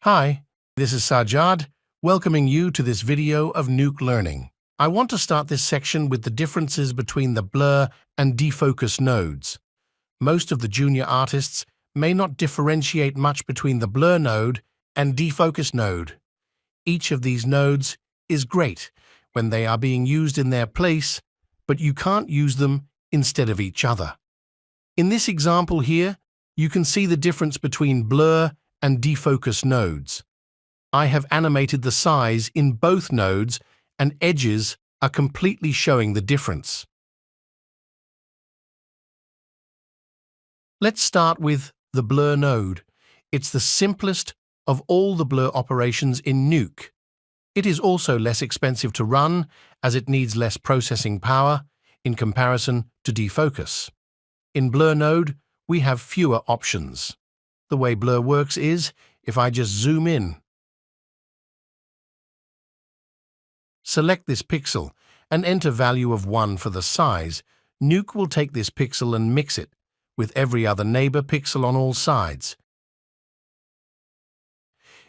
Hi, this is Sajjad, welcoming you to this video of Nuke Learning. I want to start this section with the differences between the blur and defocus nodes. Most of the junior artists may not differentiate much between the blur node and defocus node. Each of these nodes is great when they are being used in their place, but you can't use them instead of each other. In this example here, you can see the difference between blur and defocus nodes. I have animated the size in both nodes and edges are completely showing the difference. Let's start with the blur node. It's the simplest of all the blur operations in Nuke. It is also less expensive to run as it needs less processing power in comparison to defocus. In blur node, we have fewer options. The way blur works is, if I just zoom in, select this pixel and enter value of 1 for the size, Nuke will take this pixel and mix it with every other neighbor pixel on all sides.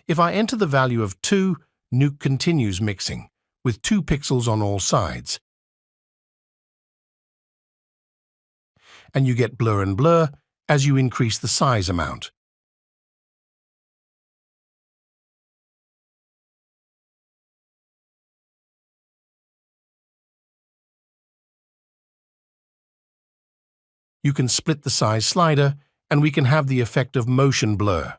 If I enter the value of 2, Nuke continues mixing with 2 pixels on all sides. And you get blur and blur as you increase the size amount. You can split the size slider and we can have the effect of motion blur.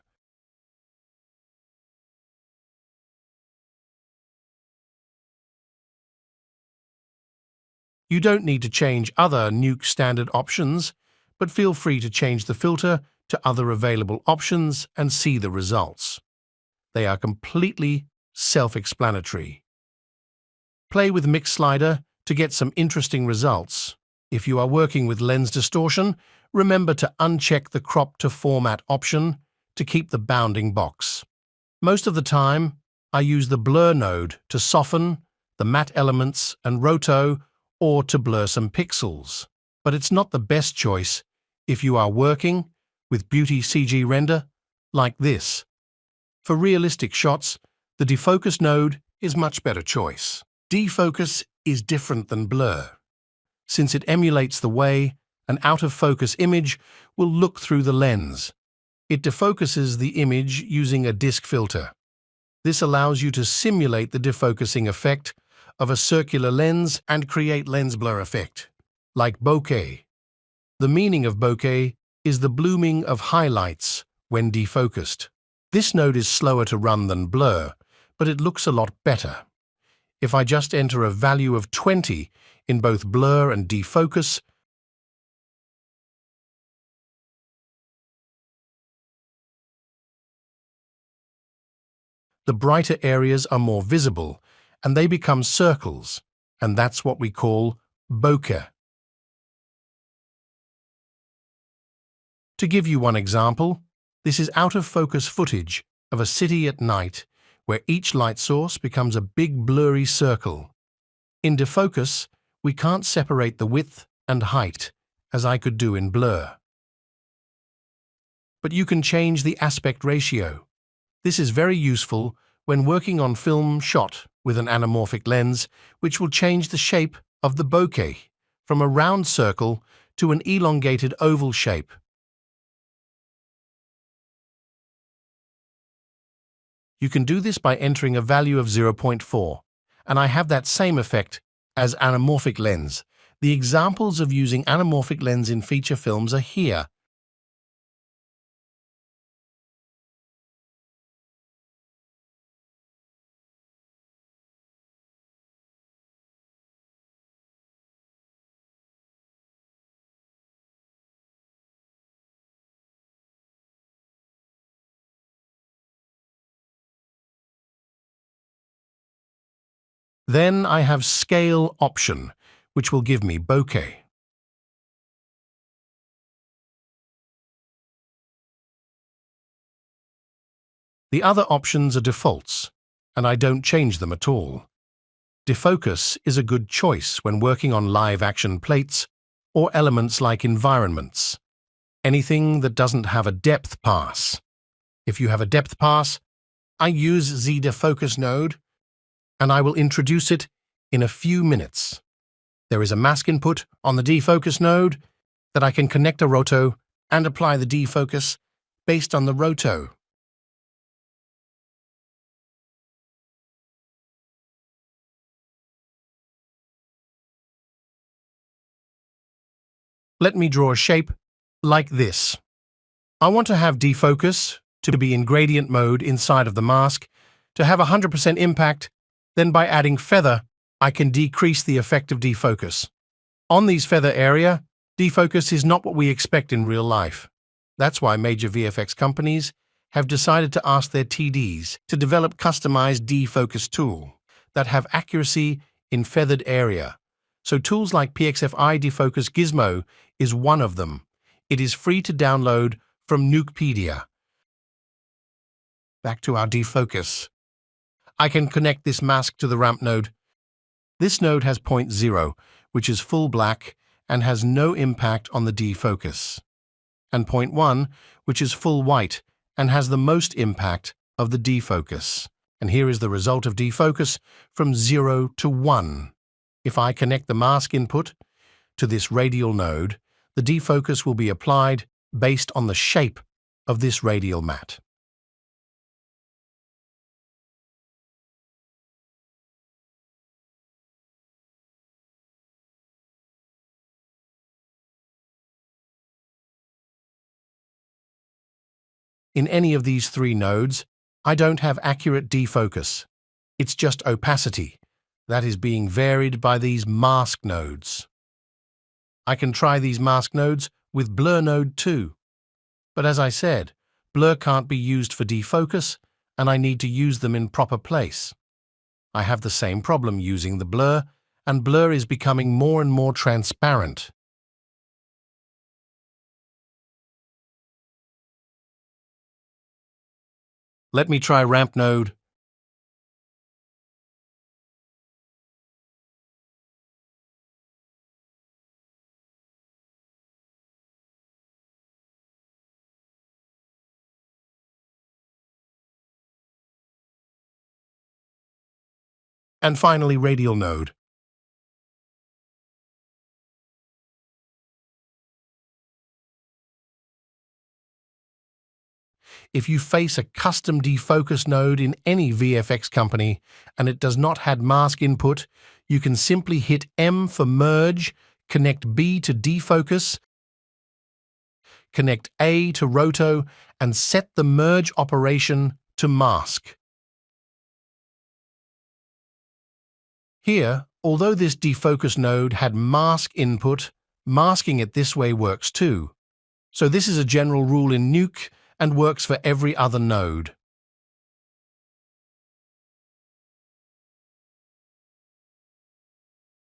You don't need to change other Nuke standard options, but feel free to change the filter to other available options and see the results. They are completely self-explanatory. Play with Mix Slider to get some interesting results. If you are working with lens distortion, remember to uncheck the Crop to Format option to keep the bounding box. Most of the time, I use the blur node to soften the matte elements and roto or to blur some pixels, but it's not the best choice if you are working with beauty CG render like this. For realistic shots, the defocus node is much better choice. Defocus is different than blur, since it emulates the way an out-of-focus image will look through the lens. It defocuses the image using a disk filter. This allows you to simulate the defocusing effect of a circular lens and create lens blur effect, like bokeh. The meaning of bokeh is the blooming of highlights when defocused. This node is slower to run than blur, but it looks a lot better. If I just enter a value of 20 in both blur and defocus, the brighter areas are more visible and they become circles, and that's what we call bokeh. To give you one example, this is out-of-focus footage of a city at night where each light source becomes a big blurry circle. In defocus, we can't separate the width and height as I could do in blur. But you can change the aspect ratio. This is very useful when working on film shot with an anamorphic lens, which will change the shape of the bokeh from a round circle to an elongated oval shape. You can do this by entering a value of 0.4, and I have that same effect as anamorphic lens. The examples of using anamorphic lens in feature films are here. Then I have Scale option, which will give me bokeh. The other options are defaults, and I don't change them at all. Defocus is a good choice when working on live-action plates or elements like environments. Anything that doesn't have a depth pass. If you have a depth pass, I use Zdefocus node, and I will introduce it in a few minutes. There is a mask input on the defocus node that I can connect a roto and apply the defocus based on the roto. Let me draw a shape like this. I want to have defocus to be in gradient mode inside of the mask to have 100% impact. Then by adding feather, I can decrease the effect of defocus. On these feather area, defocus is not what we expect in real life. That's why major VFX companies have decided to ask their TDs to develop customized defocus tool that have accuracy in feathered area. So tools like PXFI Defocus Gizmo is one of them. It is free to download from Nukepedia. Back to our defocus. I can connect this mask to the ramp node. This node has point 0, which is full black and has no impact on the defocus, and point 1, which is full white and has the most impact of the defocus. And here is the result of defocus from 0 to 1. If I connect the mask input to this radial node, the defocus will be applied based on the shape of this radial mat. In any of these three nodes, I don't have accurate defocus. It's just opacity that is being varied by these mask nodes. I can try these mask nodes with blur node too. But as I said, blur can't be used for defocus, and I need to use them in proper place. I have the same problem using the blur, and blur is becoming more and more transparent. Let me try ramp node. And finally radial node. If you face a custom defocus node in any VFX company and it does not have mask input, you can simply hit M for merge, connect B to defocus, connect A to roto, and set the merge operation to mask. Here, although this defocus node had mask input, masking it this way works too. So this is a general rule in Nuke and works for every other node.